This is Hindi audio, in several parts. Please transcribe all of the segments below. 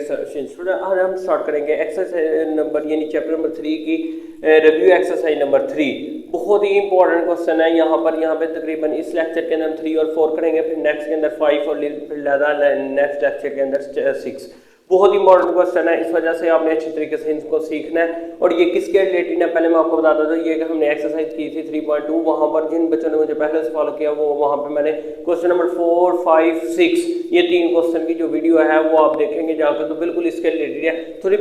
स्टूडेंट आज हम स्टार्ट करेंगे एक्सरसाइज नंबर यानी चैप्टर नंबर 3 की रिव्यू एक्सरसाइज नंबर 3। बहुत ही इंपॉर्टेंट क्वेश्चन है यहाँ पे तकरीबन इस लेक्चर के अंदर हम 3 और 4 करेंगे, फिर नेक्स्ट के अंदर 5 और फिर नेक्स्ट लेक्चर के अंदर 6। बहुत इंपॉर्टेंट क्वेश्चन है, इस वजह से आपने अच्छी तरीके से इनको सीखना है। और ये किसके रिलेटेड है पहले मैं आपको बताता था। ये हमने एक्सरसाइज की थी 3.2, वहां पर जिन बच्चों ने मुझे पहले से फॉलो किया वो वहां पे मैंने क्वेश्चन नंबर 4, 5, 6 ये 3 क्वेश्चन की जो वीडियो है वो आप देखेंगे जाकर, तो बिल्कुल इसके रिलेटेड है। थोड़ी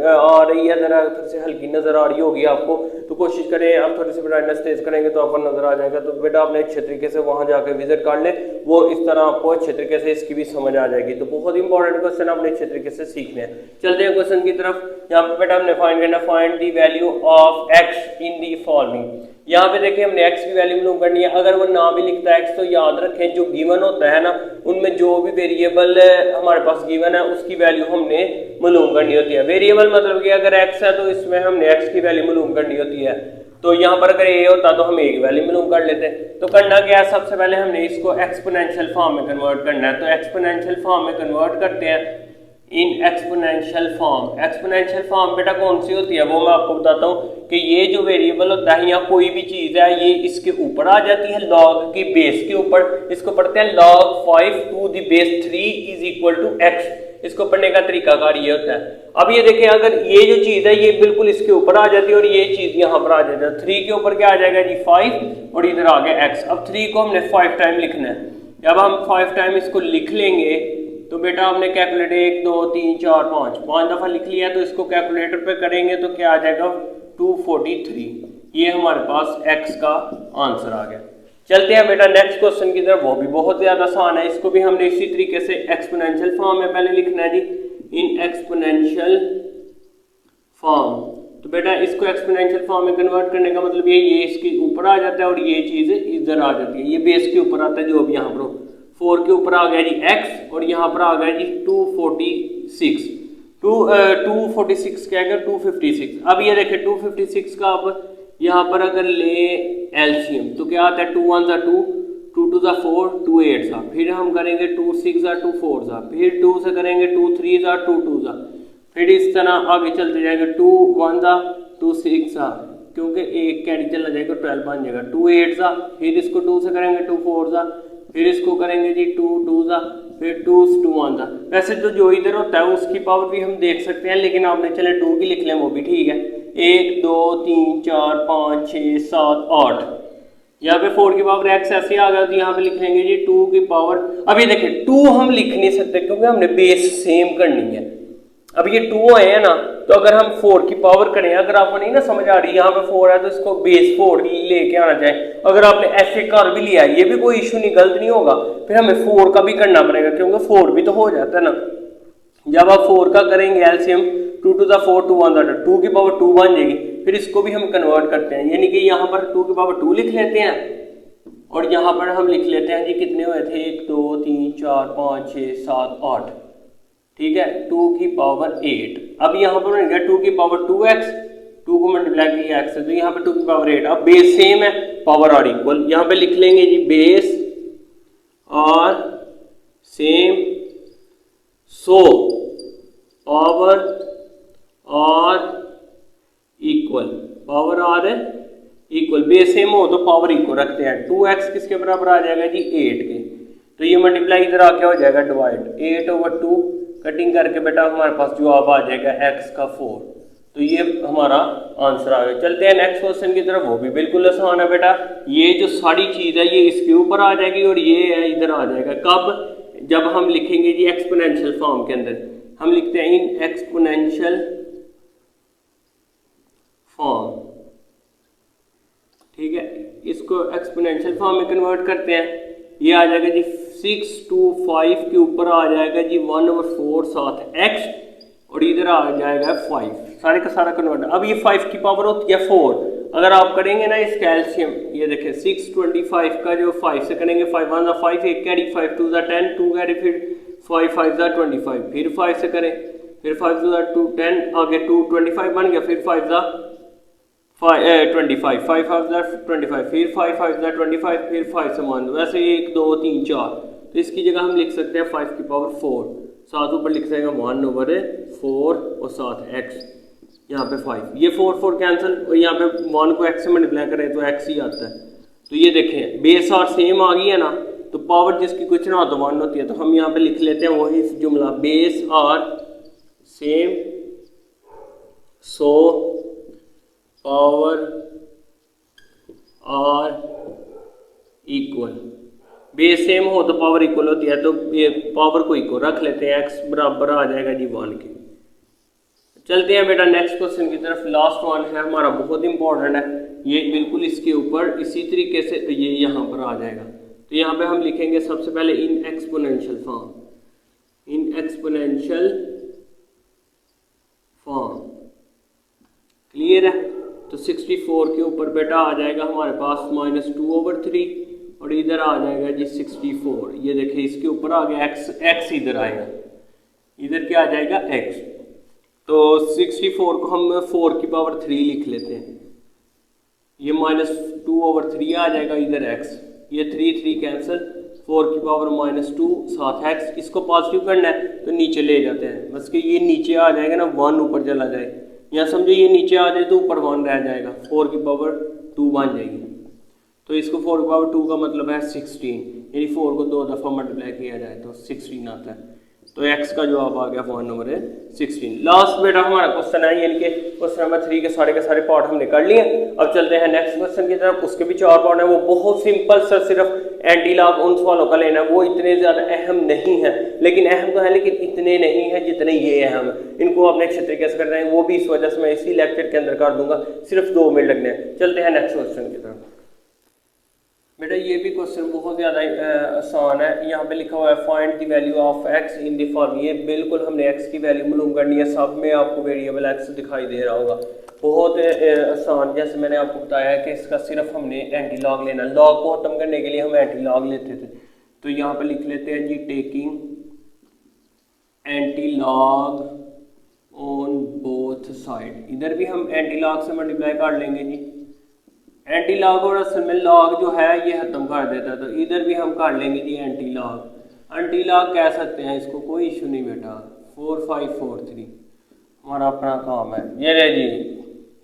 आ रही है जरा थोड़ी सी हल्की नजर आ रही होगी आपको, तो कोशिश करें आप थोड़ी सी ब्राइटनेस तेज करेंगे तो आपको नजर आ जाएगा। तो बेटा आपने अच्छे तरीके से वहां जाकर विजिट कर ले, वो इस तरह आपको अच्छे तरीके से इसकी भी समझ आ जाएगी। तो बहुत इंपॉर्टेंट क्वेश्चन आपने अच्छे तरीके से सीखने हैं। चलते हैं क्वेश्चन की तरफ। यहाँ पे बेटा हमने फाइंड करना find the value of x in the following. यहाँ पे देखिए हमने x की वैल्यू मालूम करनी है। अगर वो ना भी लिखता है x तो याद रखें जो गिवन होता है ना उनमें जो भी वेरिएबल हमारे पास गिवन है उसकी वैल्यू हमने मालूम करनी होती है। वेरिएबल मतलब कि अगर x है तो इसमें हमने x की वैल्यू मालूम करनी होती है। तो यहाँ पर अगर a होता तो हम a की वैल्यू मालूम कर लेते। तो करना क्या है, सबसे पहले हमने इसको एक्सपोनेंशियल फॉर्म में कन्वर्ट करना है। तो एक्सपोनेंशियल फॉर्म में कन्वर्ट करते हैं in exponential form. Exponential form बेटा कौन सी होती है वो मैं आपको बताता हूँ कि ये जो वेरिएबल होता है या कोई भी चीज है ये इसके ऊपर आ जाती है लॉग की बेस के ऊपर। इसको पढ़ते हैं log 5 to the base 3 is equal to x। इसको पढ़ने का तरीकाकार ये होता है। अब ये देखें अगर ये जो चीज है ये बिल्कुल इसके ऊपर आ जाती है और ये चीज यहाँ पर आ जाती है। 3 के ऊपर क्या आ जाएगा जी 5 और इधर आ गया x। अब 3 को हमने 5 टाइम लिखना है। जब हम 5 टाइम इसको लिख लेंगे तो बेटा हमने कैलकुलेटर 1 2 3 4 5 दफा लिख लिया, तो इसको कैलकुलेटर पे करेंगे तो क्या आ जाएगा 243। ये हमारे पास x का आंसर आ गया। चलते हैं बेटा नेक्स्ट क्वेश्चन की तरफ, वो भी बहुत ज्यादा आसान है। इसको भी हमने इसी तरीके से एक्सपोनेंशियल फॉर्म में पहले लिखना है जी, इन एक्सपोनेंशियल फॉर्म। तो बेटा इसको एक्सपोनेंशियल फॉर्म में कन्वर्ट करने का मतलब ये इसके ऊपर आ जाता है और ये चीज इधर आ जाती है। ये बेस के ऊपर आता है जो अब यहाँ पर 4 के ऊपर आ गया जी x और यहाँ पर आ गया जी 246। 246 क्या है 256। अब ये देखें 256 का अब यहाँ पर अगर ले एलसीएम तो क्या आता है 2 1 2 2 2 4 2 8 फिर हम करेंगे 2 6 2 4 फिर 2 से करेंगे 2 3 2 2 फिर इस तरह आगे चलते जाएंगे 2 1 2 6 क्योंकि एक कैरी चला जाएगा 12 बन जाएगा 2 8 फिर इसको 2 से करेंगे 2 4 फिर इसको करेंगे जी 2 2 फिर 2 2 1 वैसे तो जो इधर होता है उसकी पावर भी हम देख सकते हैं, लेकिन आपने चले 2 की लिख लें वो भी ठीक है। 1 2 3 4 5 6 7 8 यहाँ पे 4 की पावर x ऐसे आ गया तो यहाँ पे लिख लेंगे जी 2 की पावर। अब ये देखिए 2 हम लिख नहीं सकते क्योंकि हमने बेस सेम करनी है। अब ये 2 आए हैं ना, तो अगर हम 4 की पावर करें, अगर आपको नहीं ना समझ आ रही यहाँ पे 4 है तो इसको बेस 4 लेके आना चाहिए। अगर आपने ऐसे कर भी लिया ये भी कोई इशू नहीं, गलत नहीं होगा। फिर हमें 4 का भी करना पड़ेगा क्योंकि 4 भी तो हो जाता है ना। जब आप 4 का करेंगे एलसीएम 2 2 4 2 1 2 की पावर 2 बन जाएगी। फिर इसको भी हम कन्वर्ट करते हैं, यानी कि यहाँ पर 2 की पावर 2 लिख लेते हैं और यहाँ पर हम लिख लेते हैं जी कितने हुए थे 1 2 3 4 5 6 7 8 ठीक है 2 की पावर 8। अब यहाँ पर बन गया 2 की पावर 2x, 2 को मल्टीप्लाई किया x तो यहाँ पे 2 की पावर 8। अब बेस सेम है, पावर और इक्वल। यहाँ पे लिख लेंगे जी बेस और सेम, सो पावर और इक्वल। पावर और इक्वल, बेस सेम हो तो पावर इक्वल रखते हैं। 2x किसके बराबर आ जाएगा जी 8 के, तो ये मल्टीप्लाई इधर आके हो जाएगा डिवाइड 8/2 कटिंग करके बेटा हमारे पास जवाब आ जाएगा x का 4। तो ये हमारा आंसर आ गया। चलते हैं नेक्स्ट क्वेश्चन की तरफ, वो भी बिल्कुल आसान है बेटा। ये जो सारी चीज है ये इसके ऊपर आ जाएगी और ये है इधर आ जाएगा। कब? जब हम लिखेंगे जी एक्सपोनेंशियल फॉर्म के अंदर। हम लिखते हैं इन एक्सपोनेंशियल फॉर्म, ठीक है। इसको एक्सपोनेंशियल फॉर्म में कन्वर्ट करते हैं। ये आ जाएगा जी 6 2 5 के ऊपर आ जाएगा जी 1/4 साथ x और इधर आ जाएगा 5, सारे का सारा कन्वर्ट। अब ये 5 की पावर होती है 4। अगर आप करेंगे ना इस कैल्शियम, ये देखें 6 25 का जो 5 से करेंगे 5 1 5 1 कैरी 5 2 10 2 कैरी फिर 5 5 25 फिर 5 से करें फिर 5 2 10 आगे 2 25 बन गया फिर 5 25 5 25 फिर 5 5 25 फिर 5 से मान। वैसे 1 2 3 4 तो इसकी जगह हम लिख सकते हैं 5 की पावर 4। साथ ऊपर लिख देगा 1/4 और साथ x, यहाँ पे 5, ये 4 कैंसिल और यहाँ पे 1 को x से मल्टीप्लाई करें तो x ही आता है। तो ये देखें बेस और सेम आ गई है ना, तो पावर जिसकी कुछ ना हो तो 1 होती है। तो हम यहाँ पे लिख लेते हैं वही जुमला, बेस और सेम सो पावर और इक्वल। बेस सेम हो तो पावर इक्वल होती है, तो ये पावर को इक्वल रख लेते हैं, x बराबर आ जाएगा जी 1 के। चलते हैं बेटा नेक्स्ट क्वेश्चन की तरफ। लास्ट वन है हमारा, बहुत इंपॉर्टेंट है ये, बिल्कुल इसके ऊपर इसी तरीके से ये यहाँ पर आ जाएगा। तो यहाँ पे हम लिखेंगे सबसे पहले in exponential form, in exponential form, clear है। तो 64 के ऊपर बेटा आ जाएगा हमारे पास -2/3 और इधर आ जाएगा जी 64। ये देखिए इसके ऊपर आ गया x इधर आएगा, इधर क्या आ जाएगा x। तो 64 को हम 4 की पावर 3 लिख लेते हैं, ये -2/3 आ जाएगा, इधर x, ये 3 कैंसिल, 4 की पावर -2 साथ x। इसको पॉजिटिव करना है तो नीचे ले जाते हैं, बस कि ये नीचे आ जाएगा ना, 1 ऊपर चला जाए, यहाँ समझो ये नीचे आ जाए तो ऊपर 1 रह जाएगा, 4 की पावर 2 बन जाएगी। तो इसको 4 की पावर 2 का मतलब है 16, यानी 4 को 2 दफ़ा मल्टीप्लाई किया जाए तो 16 आता है। तो x का जवाब आ गया 1/16। लास्ट बेटा हमारा क्वेश्चन है, यानी कि क्वेश्चन नंबर 3 के सारे पार्ट हमने कर लिए। अब चलते हैं नेक्स्ट क्वेश्चन की तरफ, उसके भी 4 पार्ट है, वो बहुत सिंपल सर, सिर्फ एंटी लॉग उन सवालों का लेना है, वो इतने ज़्यादा अहम नहीं है, लेकिन अहम तो है लेकिन इतने नहीं है जितने ये अहम है। इनको अपने अच्छे तरीके से करना है, वो भी इस वजह से मैं इसी लेक्चर के अंदर कर दूंगा, सिर्फ 2 मिनट लगने हैं। चलते हैं नेक्स्ट क्वेश्चन की तरफ। बेटा ये भी क्वेश्चन बहुत ज़्यादा आसान है, यहाँ पे लिखा हुआ है find the value of x in the form. ये बिल्कुल हमने x की वैल्यू मालूम करनी है, सब में आपको वेरिएबल x दिखाई दे रहा होगा, बहुत आसान। जैसे मैंने आपको बताया कि इसका सिर्फ हमने एंटी लॉग लेना, लॉग को खत्म करने के लिए हम एंटी लॉग लेते थे। तो यहाँ पे लिख लेते हैं जी taking antilog on both side, इधर भी हम एंटी लॉग से मल्टीप्लाई कर लेंगे जी। एंटी लॉग और असल में लॉग जो है ये खत्म कर देता है, तो इधर भी हम कर लेंगे जी एंटी लॉग। एंटी लॉग कह सकते हैं इसको, कोई इशू नहीं बेटा। 4543 हमारा अपना काम है। ये रहे जी,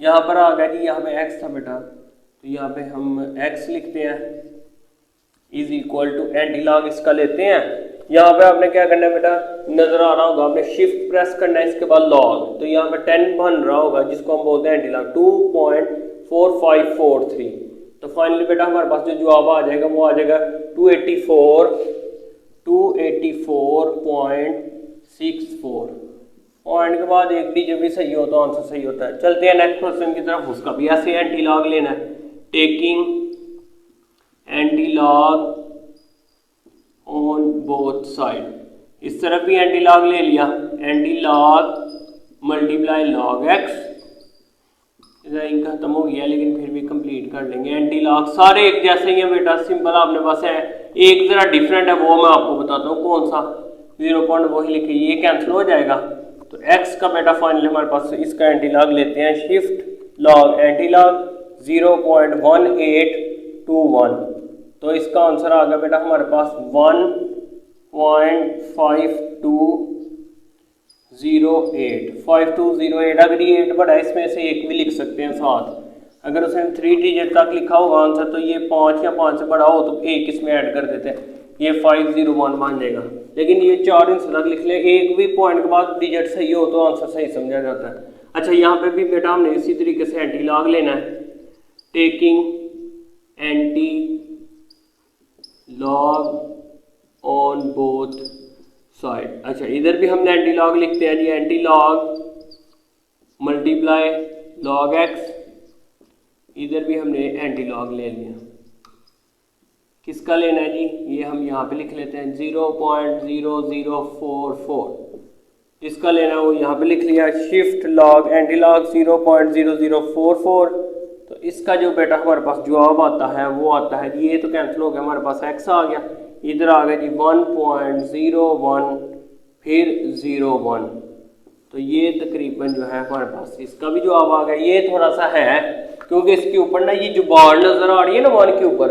यहाँ पर आ गया जी, यहाँ पे x था बेटा, तो यहाँ पे हम x लिखते हैं is equal to anti log इसका लेते हैं। यहाँ पे आपने क्या करना है बेटा, नजर आ रहा होगा, आपने शिफ्ट प्रेस करना है, इसके बाद लॉग, तो यहाँ पे 10 बन रहा होगा जिसको हम बोलते हैं एंटी लॉग 2.4543। तो फाइनली बेटा हमारे पास जो जवाब आ जाएगा वो आ जाएगा 284.64। पॉइंट के बाद एक डिजिट भी सही हो तो आंसर सही होता है। चलते हैं नेक्स्ट क्वेश्चन की तरफ, उसका भी ऐसे एंटी लॉग लेना है, taking antilog on both side. इस तरफ भी एंटी लॉग ले लिया, anti log multiply log x, इनका खत्म हो गया लेकिन फिर भी कंप्लीट कर लेंगे। एंटी लॉग सारे एक जैसे ही है बेटा, सिंपल आपने बस है, एक जरा डिफरेंट है वो मैं आपको बताता हूँ कौन सा, 0 पॉइंट वही लिखे, ये कैंसिल हो जाएगा। तो x का बेटा फाइनली हमारे पास इसका एंटी लॉग लेते हैं, शिफ्ट लॉग एंटी लॉग 0.1821। तो इसका आंसर आ गया बेटा हमारे पास 1.5208। अगर ये 8 बड़ा है इसमें से एक भी लिख सकते हैं साथ, अगर उसने 3 डिजिट तक लिखा होगा आंसर तो ये 5 या 5 से बड़ा हो तो एक इसमें ऐड कर देते हैं, ये 501 बन जाएगा। लेकिन ये 4 इंच तक लिख ले, एक भी पॉइंट के बाद डिजिट सही हो तो आंसर सही समझा जाता है। अच्छा यहाँ पे भी बेटा हमने इसी तरीके से एंटी लॉग लेना है, taking antilog on both side. अच्छा इधर भी हमने एंटी लॉग लिखते हैं जी, antilog multiply log X, इधर भी हमने एंटी लॉग ले लिया। किसका लेना है जी, ये हम यहाँ पे लिख लेते हैं 0.0044। जिसका लेना है वो यहाँ पे लिख लिया, शिफ्ट लॉग एंटी लॉग 0.0044। तो इसका जो बेटा हमारे पास जवाब आता है वो आता है, ये तो कैंसिल हो गया, हमारे पास x आ गया, इधर आ गया जी 1.01 फिर 01। तो ये तकरीबन जो है हमारे पास इसका भी जवाब आ गया। ये थोड़ा सा है क्योंकि इसके ऊपर ना ये जो बार नजर आ रही है ना 1 के ऊपर,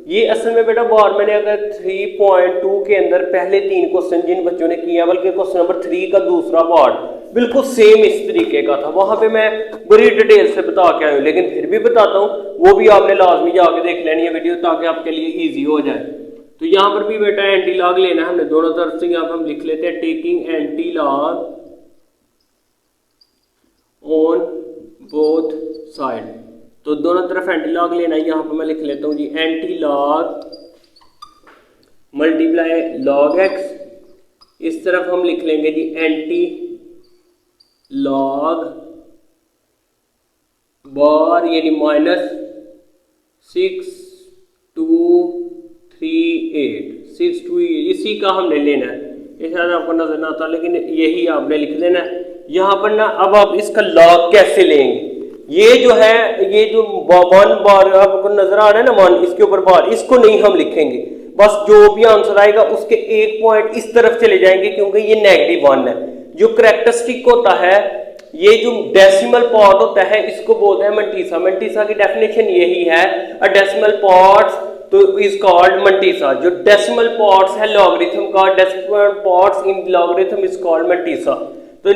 ये असल में बेटा बार मैंने अगर 3.2 के अंदर पहले 3 क्वेश्चन जिन बच्चों ने किया, बल्कि क्वेश्चन नंबर 3 का दूसरा पार्ट बिल्कुल सेम इस तरीके का था, वहां पे मैं बड़ी डिटेल से बता के आया हूँ, लेकिन फिर भी बताता हूँ, वो भी आपने लाजमी जाके देख लेनी है वीडियो, ताकि आपके लिए ईजी हो जाए। तो यहाँ पर भी बेटा एंटी लॉग लेना है हमने दोनों तरफ से। यहाँ पर हम लिख लेते हैं taking antilog on both side, तो दोनों तरफ एंटी लॉग लेना है। यहाँ पर मैं लिख लेता हूँ जी antilog multiply log X, इस तरफ हम लिख लेंगे जी एंटी लॉग बार यानी -6238 628, इसी का हमने लेना है। ये शायद आपको नजर ना आता, लेकिन यही आपने लिख लेना है यहाँ पर ना। अब आप इसका लॉग कैसे लेंगे, ये जो है ये जो 1 बार आपको नजर आ रहा है ना 1, इसके ऊपर बार, इसको नहीं हम लिखेंगे, बस जो भी आंसर आएगा उसके एक पॉइंट इस तरफ चले जाएंगे, क्योंकि ये -1 है। जो करैक्टरिस्टिक होता है, ये जो डेसिमल पार्ट होता है, इसको बोलते हैं मंटीसा। मंटीसा की डेफिनेशन यही है, अ डेसिमल पार्ट्स तो इज कॉल्ड मंटीसा। जो डेसिमल पार्ट्स है लॉगरिथम का, decimal parts in logarithm is called mantissa. तो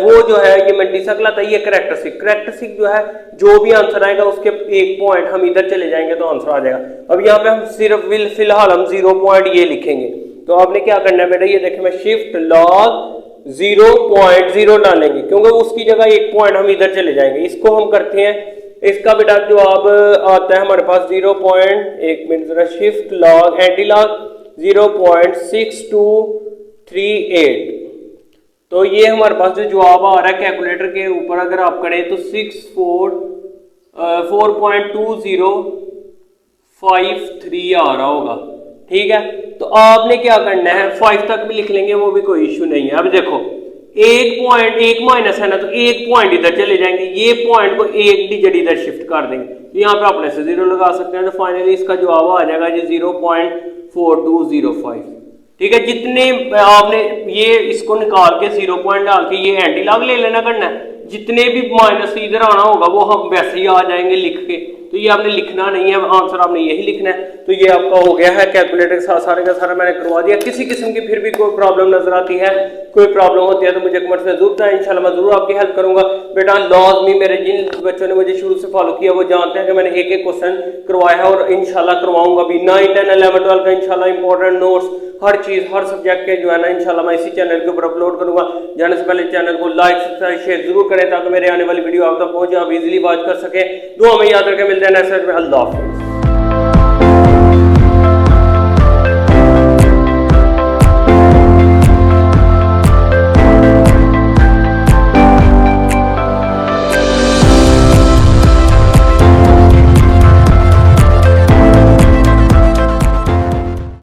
वो जो है ये मंटीसा कहलाता है। ये करैक्टरिस्टिक, करैक्टरिस्टिक जो है जो भी आंसर आएगा उसके एक पॉइंट हम इधर चले जाएंगे तो आंसर आ जाएगा। अब यहाँ पे हम सिर्फ फिलहाल हम 0 पॉइंट ये लिखेंगे। तो आपने क्या करना है बेटा, ये देखिए मैं शिफ्ट लॉग 0.0 डालेंगे, क्योंकि उसकी जगह एक पॉइंट हम इधर चले जाएंगे। इसको हम करते हैं, इसका बेटा जवाब आता है हमारे पास 1 मिनट जरा, शिफ्ट लॉग एंटी लॉग 0.6238। तो ये हमारे पास जो जवाब आ रहा है कैलकुलेटर के ऊपर अगर आप करें तो 4.2053 आ रहा होगा। ठीक है, तो आपने क्या करना है, 5 तक भी लिख लेंगे, वो भी कोई इश्यू नहीं है। अब देखो एक पॉइंट, एक माइनस है ना, तो एक पॉइंट इधर चले जाएंगे, ये पॉइंट को एक डिजिट इधर शिफ्ट कर देंगे, तो यहाँ पे अपने से 0 लगा सकते हैं। तो फाइनली इसका जवाब आ जाएगा जी 0.4205। ठीक है, जितने आपने ये इसको निकाल के 0 पॉइंट डाल के ये एंटी लॉग ले लेना करना है, जितने भी माइनस इधर आना होगा वो हम वैसे ही आ जाएंगे लिख के। तो ये आपने लिखना नहीं है, आंसर आपने यही लिखना है। तो ये आपका हो गया है कैलकुलेटर के साथ सारे का सारा मैंने करवा दिया। किसी किस्म की फिर भी कोई प्रॉब्लम नजर आती है, कोई प्रॉब्लम होती है तो मुझे कमेंट में जरूर बताएं, इंशाल्लाह मैं जरूर आपकी हेल्प करूंगा। बेटा लाजमी मेरे जिन बच्चों ने मुझे शुरू से फॉलो किया वो जानते हैं कि मैंने एक एक क्वेश्चन करवाया है और इंशाल्लाह करवाऊंगा भी। 9, 10, 11, 12 का इंशाल्लाह इंपॉर्टेंट नोट्स हर चीज हर सब्जेक्ट के जो है ना इंशाल्लाह मैं इसी चैनल के ऊपर अपलोड करूंगा। जाने से पहले चैनल को लाइक सब्सक्राइब शेयर जरूर करें, ताकि मेरे आने वाली वीडियो आप तक पहुंचे, आप इजीली वॉच कर सके। दुआ में याद रखें, मिलते हैं नेक्स्ट वीडियो में। अल्लाह हाफिज़।